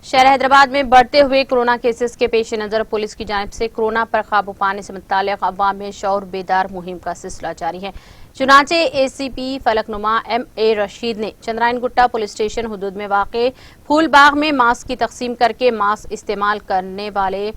शहर हैदराबाद में बढ़ते हुए कोरोना केसेस के पेश नजर पुलिस की जानिब से कोरोना पर काबू पाने से मुताल्लिक़ अवाम में शऊर बेदार मुहिम का सिलसिला जारी है। चुनाचे एसीपी फलकनुमा MA रशीद ने चंद्रायन गुट्टा पुलिस स्टेशन हुदूद में वाक़े फूलबाग में मास्क की तकसीम करके मास्क इस्तेमाल करने वाले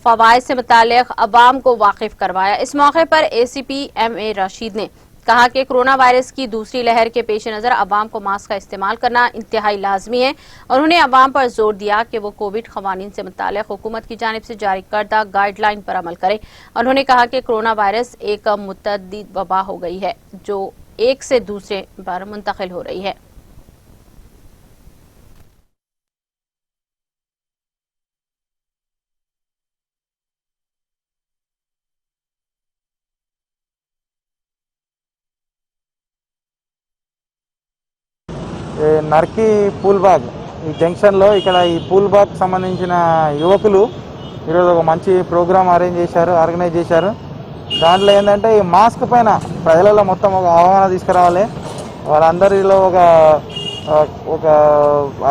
फवायद से मुताल्लिक़ अवाम को वाकिफ करवाया। इस मौके पर ACP MA रशीद ने कहा कि कोरोना वायरस की दूसरी लहर के पेश नजर अवाम को मास्क का इस्तेमाल करना इंतहाई लाजमी है और उन्होंने अवाम पर जोर दिया कि वो कोविड खवानीन से मुताल्लिक़ हुकूमत की जानिब से जारी करदा गाइडलाइन पर अमल करें। उन्होंने कहा कि कोरोना वायरस एक मुतअद्दिद वबा हो गई है जो एक से दूसरे पर मुंतकिल हो रही है। నర్కి పూల్బాగ్ ఈ జంక్షన్లో ఇక్కడ ఈ పూల్బాగ్ సంబంధించిన యువకులు ఈరోజు ఒక మంచి ప్రోగ్రామ్ ఆర్గనైజ్ చేశారు। దాంట్లో ఏంటంటే ఈ మాస్క్ పైన ప్రజలలో మొత్తం ఒక అవగాహన తీసుకురావాలి, వాళ్ళందరిలో ఒక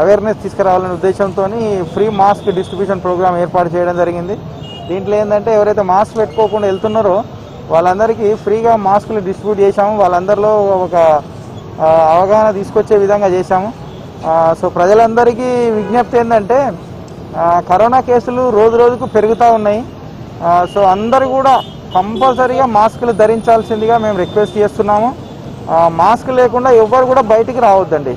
అవేర్నెస్ తీసుకురావాలనే ఉద్దేశంతో ఫ్రీ మాస్క్ డిస్ట్రిబ్యూషన్ ప్రోగ్రామ్ ఏర్పాటు చేయడం జరిగింది। దీంట్లో ఏంటంటే ఎవరైతే మాస్క్ పెట్టుకోకుండా వెళ్తున్నారో వాళ్ళందరికీ ఫ్రీగా మాస్కులు డిస్ట్రిబ్యూట్ చేశాము, వాళ్ళందరిలో ఒక అవగాహన తీసుకొచ్చే విధంగా చేశాము। సో ప్రజలందరికీ విజ్ఞప్తి ఏంటంటే కరోనా కేసులు రోజు రోజుకు పెరుగుతూ ఉన్నాయి। సో అందరూ కూడా కంపల్సరీగా మాస్కులు ధరించాల్సిందిగా మేము రిక్వెస్ట్ చేస్తున్నాము। మాస్క్ లేకుండా ఎవ్వరు కూడా బయటికి రావద్దండి।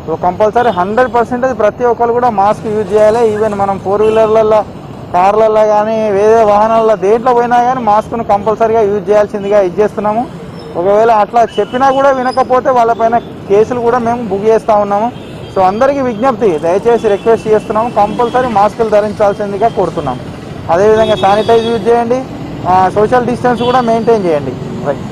సో కంపల్సరీ 100% ప్రతి ఒక్కరు కూడా మాస్క్ యూజ్ చేయాలి। ఈవెన్ మనం 4 వీలర్లలో కార్లలో కానీ వేరే వాహనాలలో దేంట్లో పోయినా కానీ మాస్క్ను కంపల్సరీగా యూజ్ చేయాల్సిందిగా చేస్తున్నాము। ఒకవేళ అట్లా చెప్పినా కూడా వినకపోతే వాళ్ళపైన కేసులు కూడా మేము బుక్ చేస్తూ ఉన్నాము। సో అందరికీ విజ్ఞప్తి, దయచేసి రిక్వెస్ట్ చేస్తున్నాము, కంపల్సరీ మాస్కులు ధరించాల్సిందిగా కోరుతున్నాము। అదేవిధంగా శానిటైజ్ యూజ్ చేయండి, సోషల్ డిస్టెన్స్ కూడా మెయింటైన్ చేయండి। రైట్।